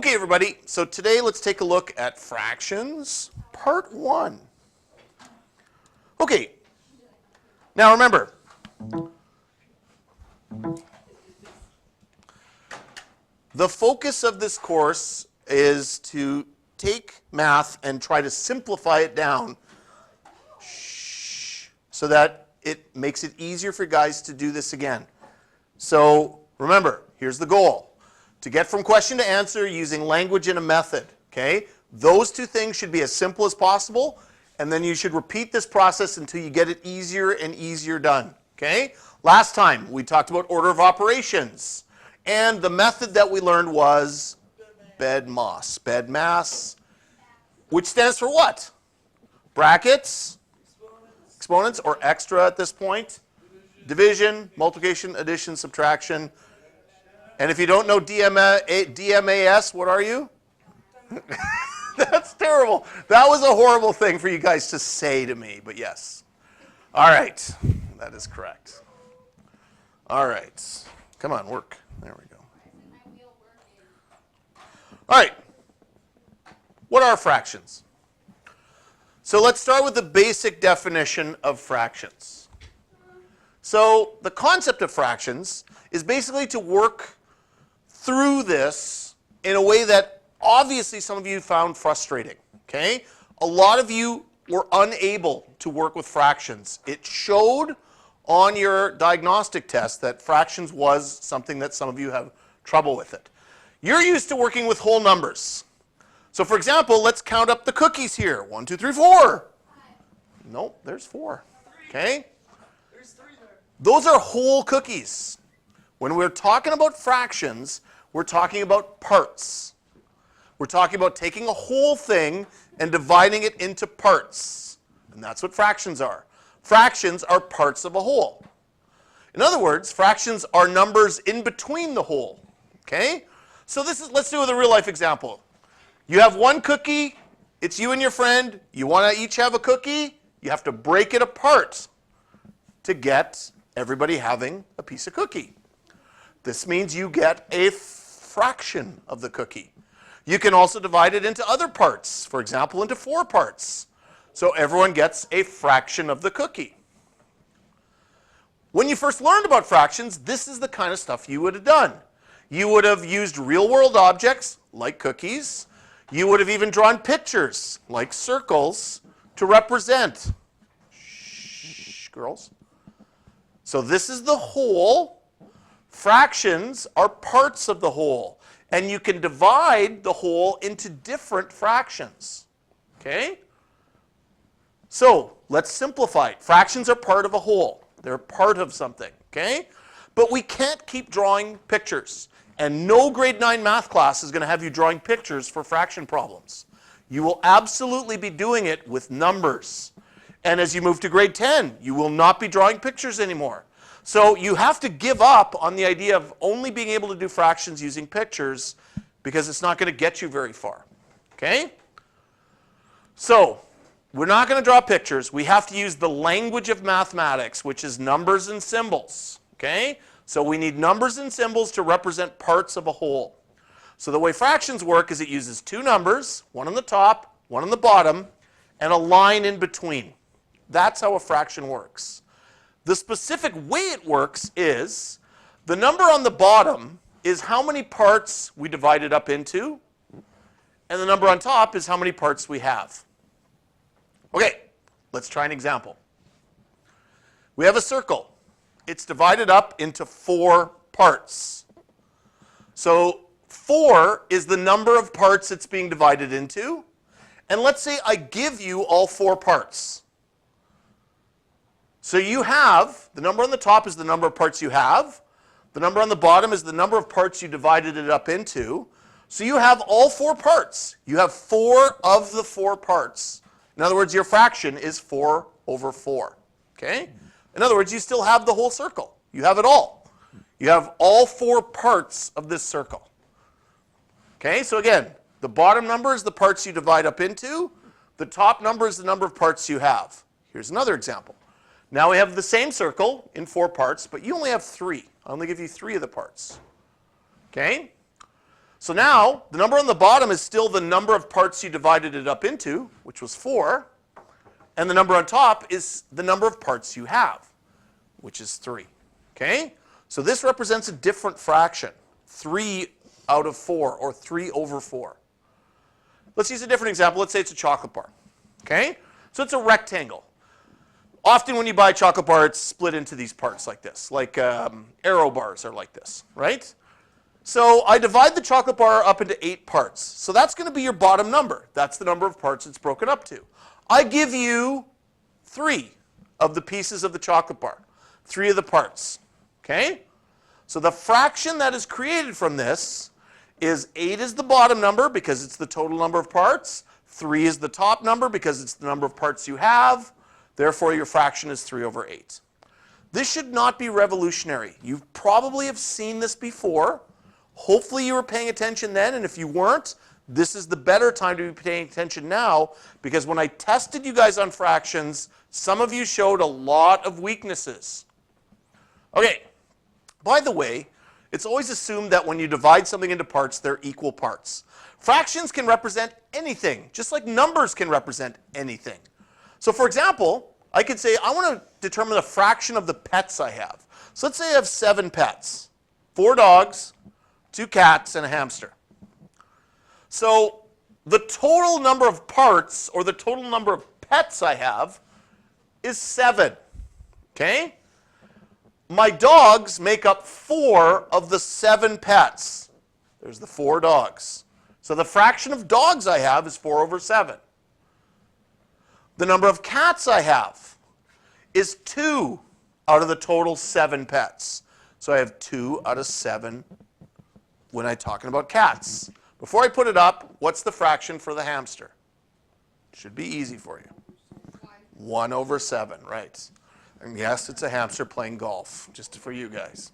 Okay, everybody, so today let's take a look at fractions, part 1. Okay, now remember, the focus of this course is to take math and try to simplify it down so that it makes it easier for guys to do this again. So remember, here's the goal. To get from question to answer using language and a method, okay? Those two things should be as simple as possible, and then you should repeat this process until you get it easier and easier done, okay? Last time, we talked about order of operations, and the method that we learned was BEDMAS. BEDMAS, which stands for what? Brackets, exponents, or extra at this point, division, multiplication, addition, subtraction. And if you don't know DMAS, what are you? That's terrible. That was a horrible thing for you guys to say to me, but yes. All right, that is correct. All right, come on, work. There we go. All right, what are fractions? So let's start with the basic definition of fractions. So the concept of fractions is basically to work through this in a way that obviously some of you found frustrating, okay? A lot of you were unable to work with fractions. It showed on your diagnostic test that fractions was something that some of you have trouble with it. You're used to working with whole numbers. So for example, let's count up the cookies here. 1, 2, 3, 4. Nope, there's 4, okay? There's 3 there. Those are whole cookies. When we're talking about fractions, we're talking about parts. We're talking about taking a whole thing and dividing it into parts. And that's what fractions are. Fractions are parts of a whole. In other words, fractions are numbers in between the whole. Okay? So let's do with a real life example. You have one cookie, it's you and your friend, you want to each have a cookie, you have to break it apart to get everybody having a piece of cookie. This means you get a fraction of the cookie. You can also divide it into other parts, for example, into 4 parts. So everyone gets a fraction of the cookie. When you first learned about fractions, this is the kind of stuff you would have done. You would have used real-world objects, like cookies. You would have even drawn pictures, like circles, to represent. Shh, girls. So this is the whole. Fractions are parts of the whole, and you can divide the whole into different fractions, okay? So let's simplify it. Fractions are part of a whole. They're part of something, okay? But we can't keep drawing pictures, and no grade 9 math class is going to have you drawing pictures for fraction problems. You will absolutely be doing it with numbers. And as you move to grade 10, you will not be drawing pictures anymore. So you have to give up on the idea of only being able to do fractions using pictures because it's not going to get you very far, okay? So we're not going to draw pictures. We have to use the language of mathematics, which is numbers and symbols, okay? So we need numbers and symbols to represent parts of a whole. So the way fractions work is it uses 2 numbers, one on the top, one on the bottom, and a line in between. That's how a fraction works. The specific way it works is the number on the bottom is how many parts we divide it up into, and the number on top is how many parts we have. Okay, let's try an example. We have a circle. It's divided up into 4 parts. So 4 is the number of parts it's being divided into, and let's say I give you all 4 parts. So you have, the number on the top is the number of parts you have. The number on the bottom is the number of parts you divided it up into. So you have all 4 parts. You have 4 of the 4 parts. In other words, your fraction is 4 over 4. Okay? In other words, you still have the whole circle. You have it all. You have all 4 parts of this circle. Okay? So again, the bottom number is the parts you divide up into. The top number is the number of parts you have. Here's another example. Now we have the same circle in 4 parts, but you only have 3. I only give you 3 of the parts. Okay? So now, the number on the bottom is still the number of parts you divided it up into, which was 4. And the number on top is the number of parts you have, which is 3. Okay? So this represents a different fraction, 3 out of 4, or 3 over 4. Let's use a different example. Let's say it's a chocolate bar. Okay? So it's a rectangle. Often when you buy a chocolate bar, it's split into these parts like this, like arrow bars are like this, right? So I divide the chocolate bar up into 8 parts. So that's going to be your bottom number. That's the number of parts it's broken up to. I give you 3 of the pieces of the chocolate bar, 3 of the parts. Okay? So the fraction that is created from this is 8 is the bottom number because it's the total number of parts. 3 is the top number because it's the number of parts you have. Therefore, your fraction is 3 over 8. This should not be revolutionary. You probably have seen this before. Hopefully you were paying attention then, and if you weren't, this is the better time to be paying attention now, because when I tested you guys on fractions, some of you showed a lot of weaknesses. Okay, by the way, it's always assumed that when you divide something into parts, they're equal parts. Fractions can represent anything, just like numbers can represent anything. So for example, I could say I want to determine the fraction of the pets I have. So let's say I have 7 pets, 4 dogs, 2 cats, and a hamster. So the total number of parts, or the total number of pets I have, is 7. Okay? My dogs make up 4 of the 7 pets. There's the 4 dogs. So the fraction of dogs I have is 4 over 7. The number of cats I have is 2 out of the total 7 pets. So I have 2 out of 7 when I'm talking about cats. Before I put it up, what's the fraction for the hamster? Should be easy for you. 1 over 7, right. And yes, it's a hamster playing golf, just for you guys.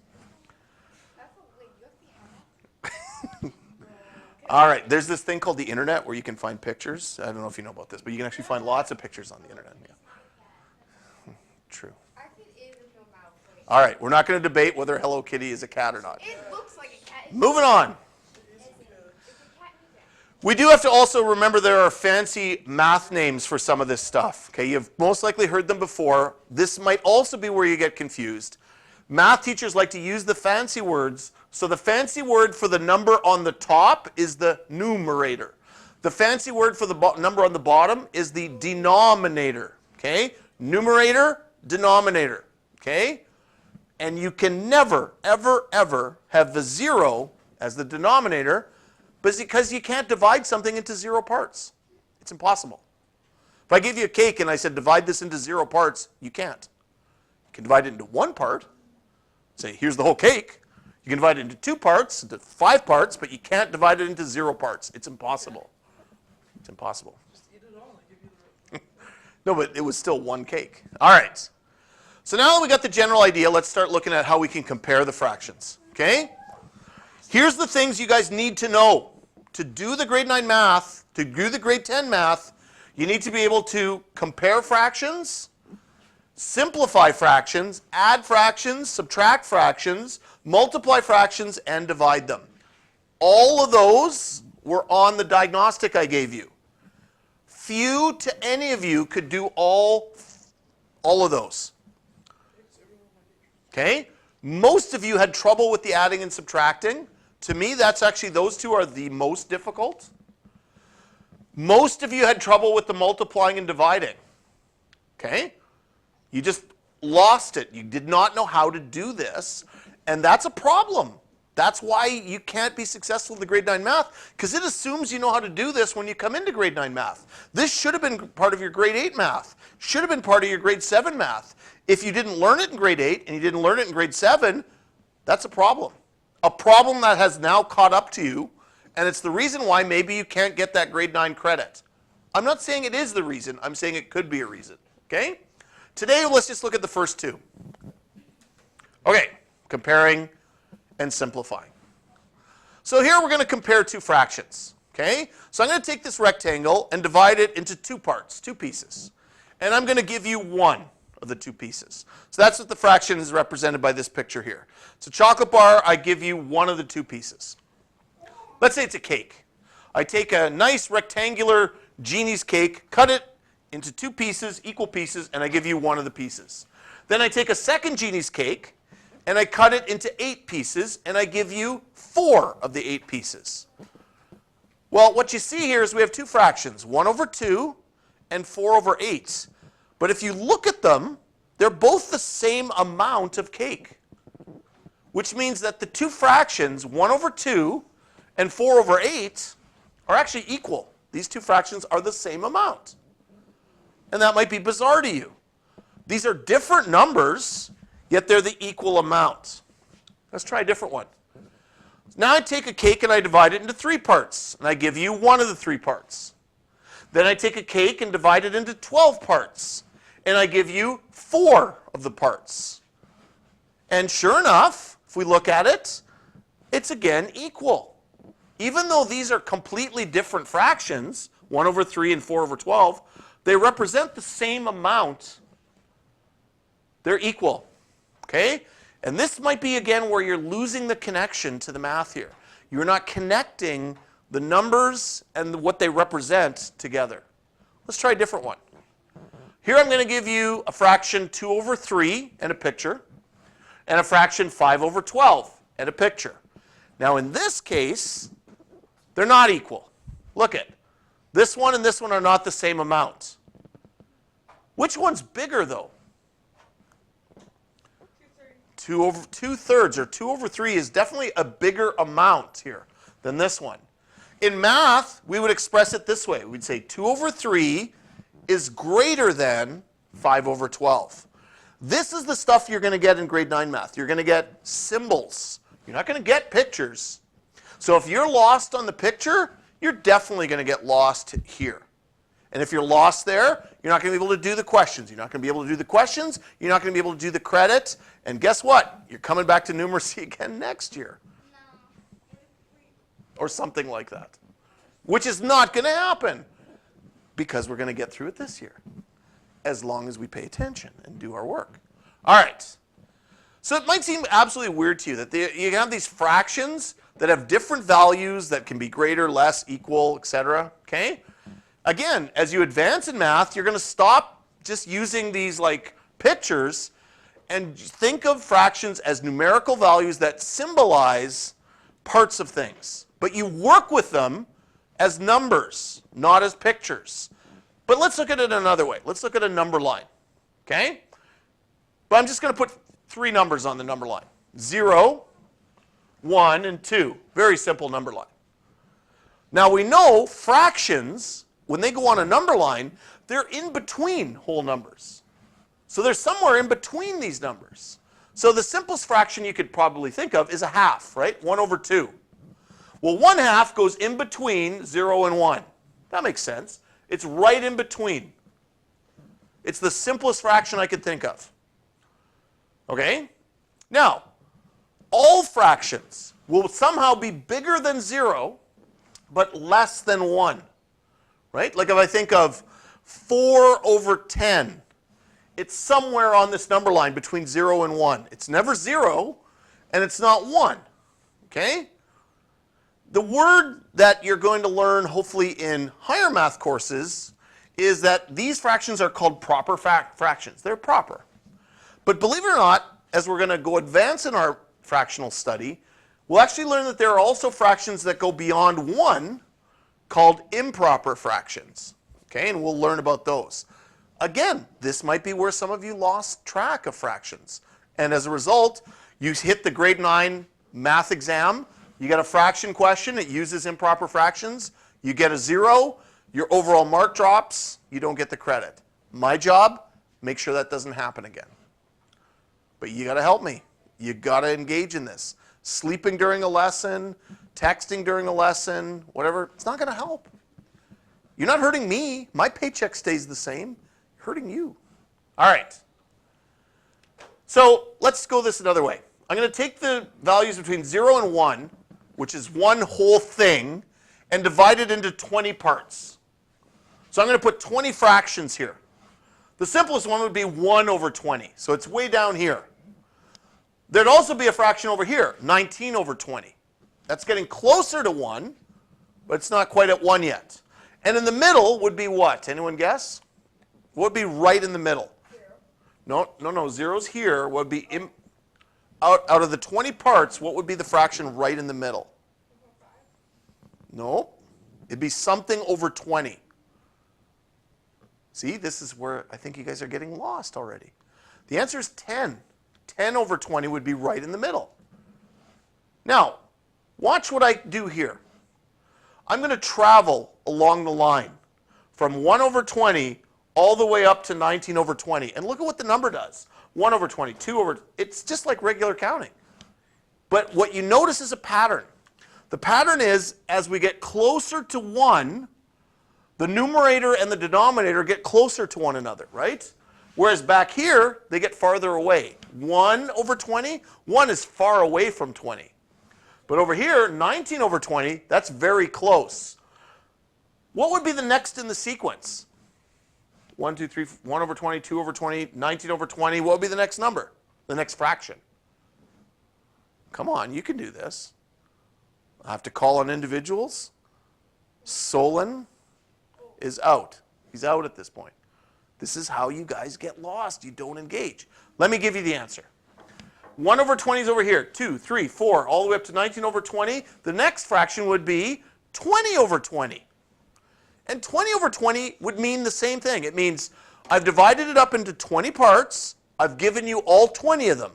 All right, there's this thing called the internet where you can find pictures. I don't know if you know about this, but you can actually find lots of pictures on the internet. Yeah. True. All right, we're not going to debate whether Hello Kitty is a cat or not. It looks like a cat. Moving on. We do have to also remember there are fancy math names for some of this stuff. Okay, you've most likely heard them before. This might also be where you get confused. Math teachers like to use the fancy words. So the fancy word for the number on the top is the numerator. The fancy word for the number on the bottom is the denominator. Okay, numerator, denominator. Okay, and you can never, ever, ever have the 0 as the denominator, but it's because you can't divide something into 0 parts. It's impossible. If I give you a cake and I said divide this into 0 parts, you can't. You can divide it into 1 part. Say, here's the whole cake. You can divide it into 2 parts, into 5 parts, but you can't divide it into 0 parts. It's impossible. It's impossible. Just eat it all. No, but it was still 1 cake. All right. So now that we got the general idea, let's start looking at how we can compare the fractions. Okay? Here's the things you guys need to know. To do the grade 9 math, to do the grade 10 math, you need to be able to compare fractions, simplify fractions, add fractions, subtract fractions, multiply fractions, and divide them. All of those were on the diagnostic I gave you. Few to any of you could do all of those. Okay? Most of you had trouble with the adding and subtracting. To me, that's actually, those two are the most difficult. Most of you had trouble with the multiplying and dividing. Okay? You just lost it. You did not know how to do this, and that's a problem. That's why you can't be successful in the grade 9 math, because it assumes you know how to do this when you come into grade 9 math. This should have been part of your grade 8 math. Should have been part of your grade 7 math. If you didn't learn it in grade 8 and you didn't learn it in grade 7, that's a problem. A problem that has now caught up to you, and it's the reason why maybe you can't get that grade 9 credit. I'm not saying it is the reason. I'm saying it could be a reason. Okay? Today, let's just look at the first 2. Okay, comparing and simplifying. So here we're going to compare 2 fractions. Okay? So I'm going to take this rectangle and divide it into 2 parts, 2 pieces. And I'm going to give you 1 of the 2 pieces. So that's what the fraction is represented by this picture here. So chocolate bar, I give you 1 of the 2 pieces. Let's say it's a cake. I take a nice rectangular genie's cake, cut it into 2 pieces, equal pieces, and I give you one of the pieces. Then I take a second genie's cake, and I cut it into 8 pieces, and I give you 4 of the 8 pieces. Well, what you see here is we have 2 fractions, 1 over 2 and 4 over 8. But if you look at them, they're both the same amount of cake, which means that the 2 fractions, 1 over 2 and 4 over 8, are actually equal. These 2 fractions are the same amount. And that might be bizarre to you. These are different numbers, yet they're the equal amount. Let's try a different one. Now I take a cake and I divide it into 3 parts, and I give you one of the 3 parts. Then I take a cake and divide it into 12 parts, and I give you 4 of the parts. And sure enough, if we look at it, it's again equal. Even though these are completely different fractions, 1 over 3 and 4 over 12, they represent the same amount. They're equal. Okay? And this might be, again, where you're losing the connection to the math here. You're not connecting the numbers and what they represent together. Let's try a different one. Here I'm going to give you a fraction 2 over 3 and a picture, and a fraction 5 over 12 and a picture. Now in this case, they're not equal. Look at this one and this one are not the same amount. Which one's bigger though? 2/3 or 2 over 3 is definitely a bigger amount here than this one. In math, we would express it this way. We'd say 2 over 3 is greater than 5 over 12. This is the stuff you're going to get in grade 9 math. You're going to get symbols. You're not going to get pictures. So if you're lost on the picture, you're definitely going to get lost here. And if you're lost there, you're not going to be able to do the questions. You're not going to be able to do the questions. You're not going to be able to do the credit. And guess what? You're coming back to numeracy again next year. No. Or something like that. Which is not going to happen because we're going to get through it this year as long as we pay attention and do our work. All right. So it might seem absolutely weird to you that you have these fractions that have different values that can be greater, less, equal, etc. Okay? Again, as you advance in math, you're going to stop just using these like pictures and think of fractions as numerical values that symbolize parts of things. But you work with them as numbers, not as pictures. But let's look at it another way. Let's look at a number line. Okay? But I'm just going to put 3 numbers on the number line. 0, 1, and 2. Very simple number line. Now we know fractions, when they go on a number line, they're in between whole numbers. So they're somewhere in between these numbers. So the simplest fraction you could probably think of is a half, right? 1 over 2. Well, 1/2 goes in between 0 and 1. That makes sense. It's right in between. It's the simplest fraction I could think of. Okay? Now, all fractions will somehow be bigger than 0, but less than 1. Right? Like if I think of 4 over 10, it's somewhere on this number line between 0 and 1. It's never 0, and it's not 1. Okay? The word that you're going to learn, hopefully in higher math courses, is that these fractions are called proper fractions. They're proper. But believe it or not, as we're going to go advance in our fractional study, we'll actually learn that there are also fractions that go beyond 1 called improper fractions. Okay, and we'll learn about those. Again, this might be where some of you lost track of fractions. And as a result, you hit the grade 9 math exam, you get a fraction question, it uses improper fractions, you get a 0, your overall mark drops, you don't get the credit. My job, make sure that doesn't happen again. But you got to help me. You got to engage in this. Sleeping during a lesson, texting during a lesson, whatever, it's not going to help. You're not hurting me. My paycheck stays the same. Hurting you. All right. So let's go this another way. I'm going to take the values between 0 and 1, which is one whole thing, and divide it into 20 parts. So I'm going to put 20 fractions here. The simplest one would be 1 over 20. So it's way down here. There'd also be a fraction over here, 19 over 20. That's getting closer to 1, but it's not quite at 1 yet. And in the middle would be what? Anyone guess? What would be right in the middle? 0. No. Zero's here. What would be out of the 20 parts, what would be the fraction right in the middle? No. It'd be something over 20. See, this is where I think you guys are getting lost already. The answer is 10. 10 over 20 would be right in the middle. Now, watch what I do here. I'm going to travel along the line from 1 over 20 all the way up to 19 over 20. And look at what the number does. 1 over 20, 2 over, it's just like regular counting. But what you notice is a pattern. The pattern is, as we get closer to 1, the numerator and the denominator get closer to one another, right? Whereas back here, they get farther away. 1 over 20, 1 is far away from 20. But over here, 19 over 20, that's very close. What would be the next in the sequence? 1, 2, 3, 1 over 20, 2 over 20, 19 over 20. What would be the next number? The next fraction? Come on, you can do this. I have to call on individuals. Solon is out. He's out at this point. This is how you guys get lost. You don't engage. Let me give you the answer. 1 over 20 is over here. 2, 3, 4, all the way up to 19 over 20. The next fraction would be 20 over 20. And 20 over 20 would mean the same thing. It means I've divided it up into 20 parts. I've given you all 20 of them,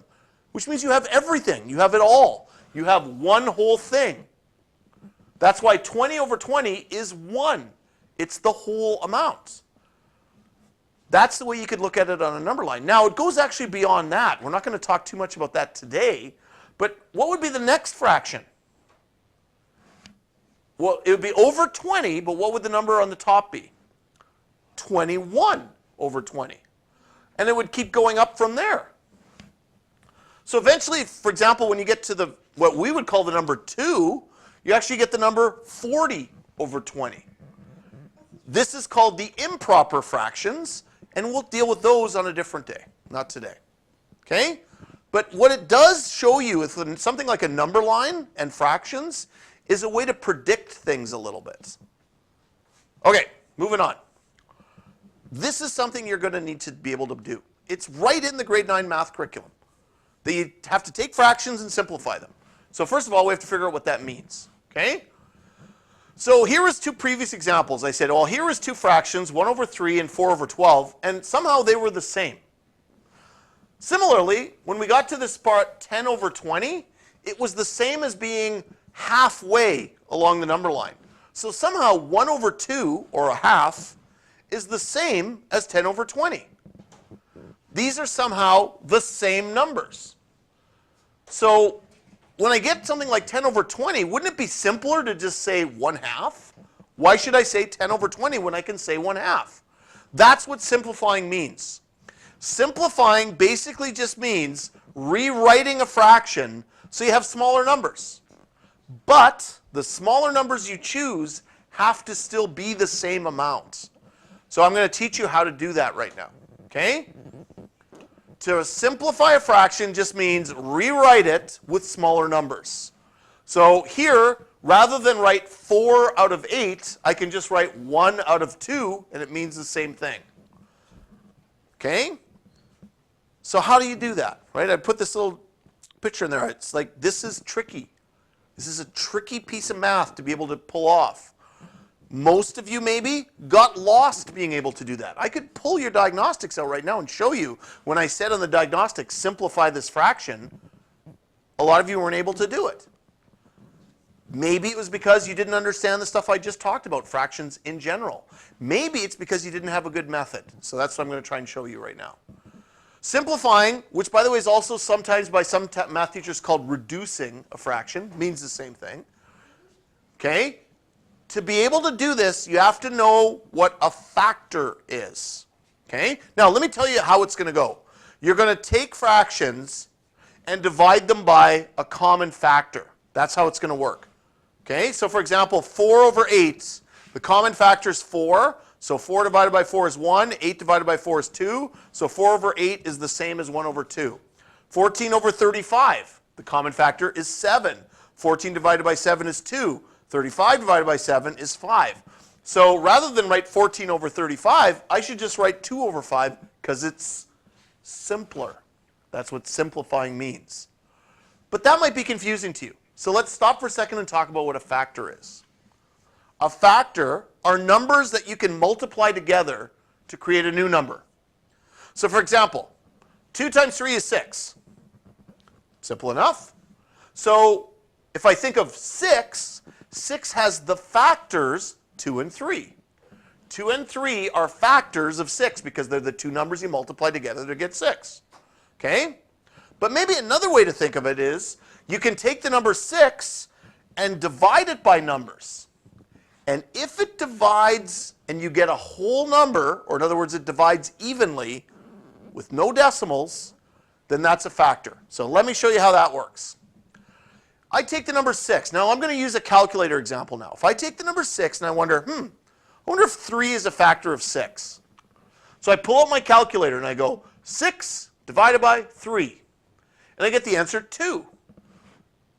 which means you have everything. You have it all. You have one whole thing. That's why 20 over 20 is 1. It's the whole amount. That's the way you could look at it on a number line. Now, it goes actually beyond that. We're not going to talk too much about that today. But what would be the next fraction? Well, it would be over 20, but what would the number on the top be? 21 over 20. And it would keep going up from there. So eventually, for example, when you get to what we would call the number 2, you actually get the number 40 over 20. This is called the improper fractions, and we'll deal with those on a different day, not today. Okay? But what it does show you with something like a number line and fractions is a way to predict things a little bit. Okay, moving on. This is something you're going to need to be able to do. It's right in the grade 9 math curriculum. That you have to take fractions and simplify them. So first of all, we have to figure out what that means. Okay? So here is 2 previous examples. I said, well, here is 2 fractions, 1 over 3 and 4 over 12, and somehow they were the same. Similarly, when we got to this part, 10 over 20, it was the same as being halfway along the number line. So somehow 1 over 2, or a half, is the same as 10 over 20. These are somehow the same numbers. So when I get something like 10 over 20, wouldn't it be simpler to just say 1/2? Why should I say 10 over 20 when I can say 1/2? That's what simplifying means. Simplifying basically just means rewriting a fraction so you have smaller numbers. But the smaller numbers you choose have to still be the same amount. So I'm going to teach you how to do that right now. Okay? To simplify a fraction just means rewrite it with smaller numbers. So here, rather than write 4 out of 8, I can just write 1 out of 2, and it means the same thing. Okay? So how do you do that? Right? I put this little picture in there. It's like, this is tricky. This is a tricky piece of math to be able to pull off. Most of you maybe got lost being able to do that. I could pull your diagnostics out right now and show you when I said on the diagnostics, simplify this fraction, a lot of you weren't able to do it. Maybe it was because you didn't understand the stuff I just talked about, fractions in general. Maybe it's because you didn't have a good method. So that's what I'm going to try and show you right now. Simplifying, which by the way is also sometimes by some math teachers called reducing a fraction, means the same thing. Okay? To be able to do this, you have to know what a factor is. Okay? Now, let me tell you how it's going to go. You're going to take fractions and divide them by a common factor. That's how it's going to work. Okay? So, for example, 4 over 8, the common factor is 4. So 4 divided by 4 is 1. 8 divided by 4 is 2. So 4 over 8 is the same as 1 over 2. 14 over 35, the common factor is 7. 14 divided by 7 is 2. 35 divided by 7 is 5. So rather than write 14 over 35, I should just write 2 over 5 because it's simpler. That's what simplifying means. But that might be confusing to you. So let's stop for a second and talk about what a factor is. A factor are numbers that you can multiply together to create a new number. So for example, 2 times 3 is 6. Simple enough. So if I think of 6, 6 has the factors 2 and 3. 2 and 3 are factors of 6 because they're the two numbers you multiply together to get 6. Okay? But maybe another way to think of it is you can take the number 6 and divide it by numbers. And if it divides and you get a whole number, or in other words, it divides evenly with no decimals, then that's a factor. So let me show you how that works. I take the number 6. Now I'm going to use a calculator example now. If I take the number 6 and I wonder if 3 is a factor of 6. So I pull out my calculator and I go 6 divided by 3. And I get the answer 2.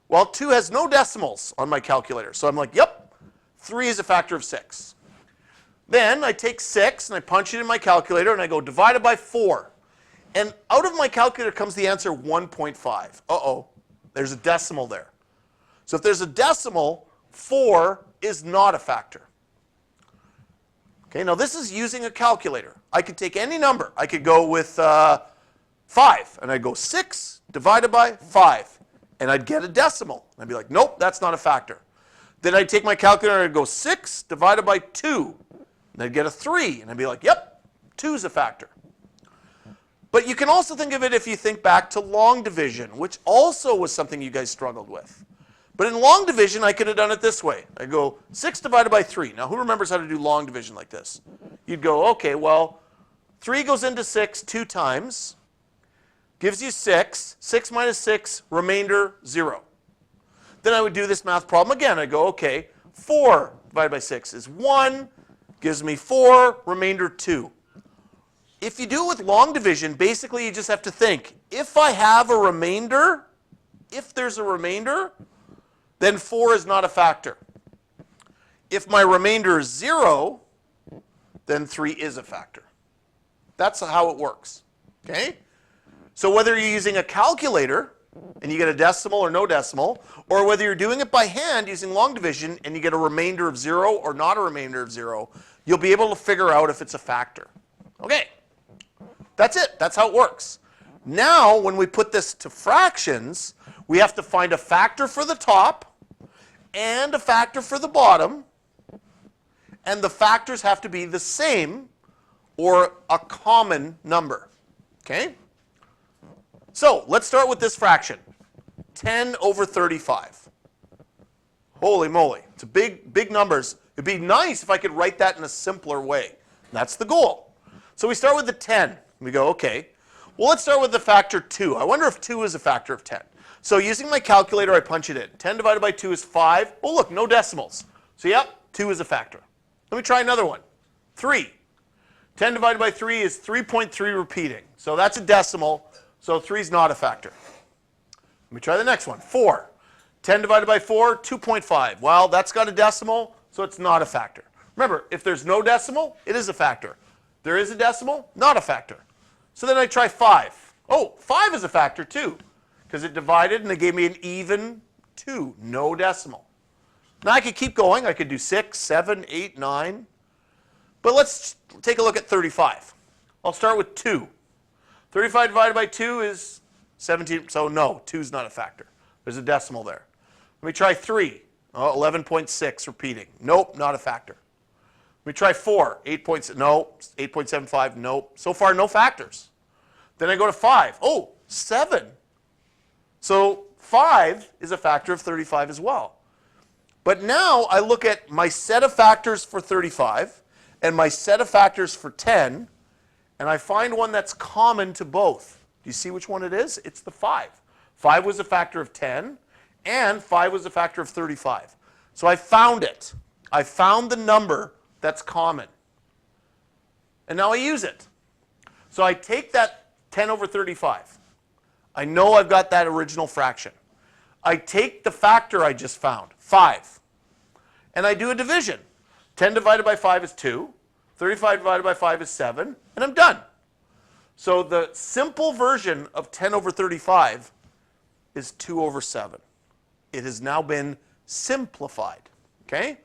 Well, 2 has no decimals on my calculator. So I'm like, yep, 3 is a factor of 6. Then I take 6 and I punch it in my calculator and I go divided by 4. And out of my calculator comes the answer 1.5. Uh-oh, there's a decimal there. So if there's a decimal, 4 is not a factor. Okay, now this is using a calculator. I could take any number. I could go with 5, and I'd go 6 divided by 5, and I'd get a decimal. I'd be like, nope, that's not a factor. Then I'd take my calculator and I'd go 6 divided by 2, and I'd get a 3, and I'd be like, yep, 2 is a factor. But you can also think of it if you think back to long division, which also was something you guys struggled with. But in long division, I could have done it this way. I go 6 divided by 3. Now, who remembers how to do long division like this? You'd go, okay, well, 3 goes into 6 2 times, gives you 6. 6 minus 6, remainder 0. Then I would do this math problem again. I go, okay, 4 divided by 6 is 1, gives me 4, remainder 2. If you do it with long division, basically you just have to think, if I have a remainder, if there's a remainder, then 4 is not a factor. If my remainder is 0, then 3 is a factor. That's how it works. Okay? So whether you're using a calculator and you get a decimal or no decimal, or whether you're doing it by hand using long division and you get a remainder of 0 or not a remainder of 0, you'll be able to figure out if it's a factor. Okay. That's it. That's how it works. Now, when we put this to fractions, we have to find a factor for the top and a factor for the bottom, and the factors have to be the same or a common number. Okay? So, let's start with this fraction. 10 over 35. Holy moly. It's a big numbers. It'd be nice if I could write that in a simpler way. That's the goal. So we start with the 10. We go, okay, well, let's start with the factor 2. I wonder if 2 is a factor of 10. So using my calculator, I punch it in. 10 divided by 2 is 5. Oh, look, no decimals. So, yep, 2 is a factor. Let me try another one. 3. 10 divided by 3 is 3.3 repeating. So that's a decimal. So 3 is not a factor. Let me try the next one. 4. 10 divided by 4, 2.5. Well, that's got a decimal, so it's not a factor. Remember, if there's no decimal, it is a factor. There is a decimal, not a factor. So then I try 5. Oh, 5 is a factor too, because it divided and it gave me an even 2, no decimal. Now I could keep going. I could do 6, 7, 8, 9. But let's take a look at 35. I'll start with 2. 35 divided by 2 is 17. So no, 2 is not a factor. There's a decimal there. Let me try 3. Oh, 11.6 repeating. Nope, not a factor. Let me try 4. 8.6. No. 8.75. Nope. So far, no factors. Then I go to 5. Oh, 7. So 5 is a factor of 35 as well. But now I look at my set of factors for 35 and my set of factors for 10, and I find one that's common to both. Do you see which one it is? It's the 5. 5 was a factor of 10, and 5 was a factor of 35. So I found it. I found the number that's common. And now I use it. So I take that 10 over 35. I know I've got that original fraction. I take the factor I just found, 5, and I do a division. 10 divided by 5 is 2. 35 divided by 5 is 7, and I'm done. So the simple version of 10 over 35 is 2 over 7. It has now been simplified, okay?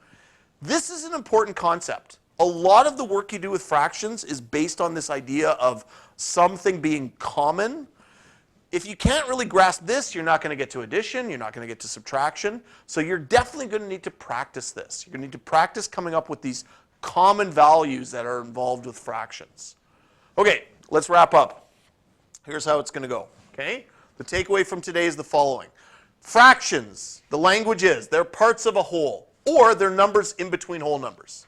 This is an important concept. A lot of the work you do with fractions is based on this idea of something being common. If you can't really grasp this, you're not going to get to addition, you're not going to get to subtraction. So you're definitely going to need to practice this. You're going to need to practice coming up with these common values that are involved with fractions. Okay, let's wrap up. Here's how it's going to go, okay? The takeaway from today is the following. Fractions, the language is, they're parts of a whole, or they're numbers in between whole numbers.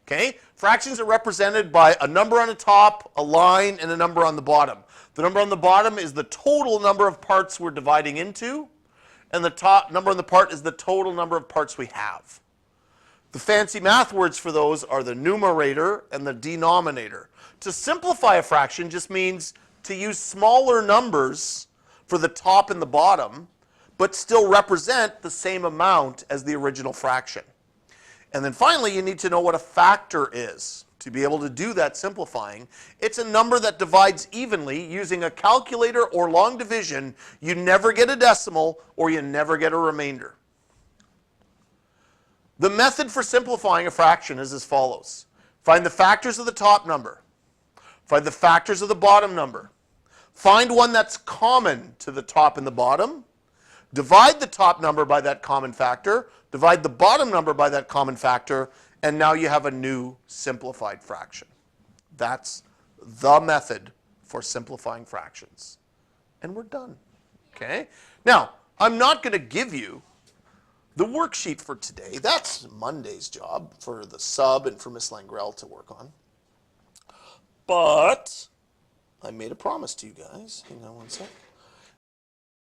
Okay? Fractions are represented by a number on the top, a line, and a number on the bottom. The number on the bottom is the total number of parts we're dividing into, and the top number on the part is the total number of parts we have. The fancy math words for those are the numerator and the denominator. To simplify a fraction just means to use smaller numbers for the top and the bottom, but still represent the same amount as the original fraction. And then finally, you need to know what a factor is. To be able to do that simplifying, it's a number that divides evenly using a calculator or long division. You never get a decimal or you never get a remainder. The method for simplifying a fraction is as follows. Find the factors of the top number. Find the factors of the bottom number. Find one that's common to the top and the bottom. Divide the top number by that common factor. Divide the bottom number by that common factor. And now you have a new simplified fraction. That's the method for simplifying fractions. And we're done. Okay? Now, I'm not going to give you the worksheet for today. That's Monday's job for the sub and for Miss Langrell to work on. But I made a promise to you guys. Hang on one sec.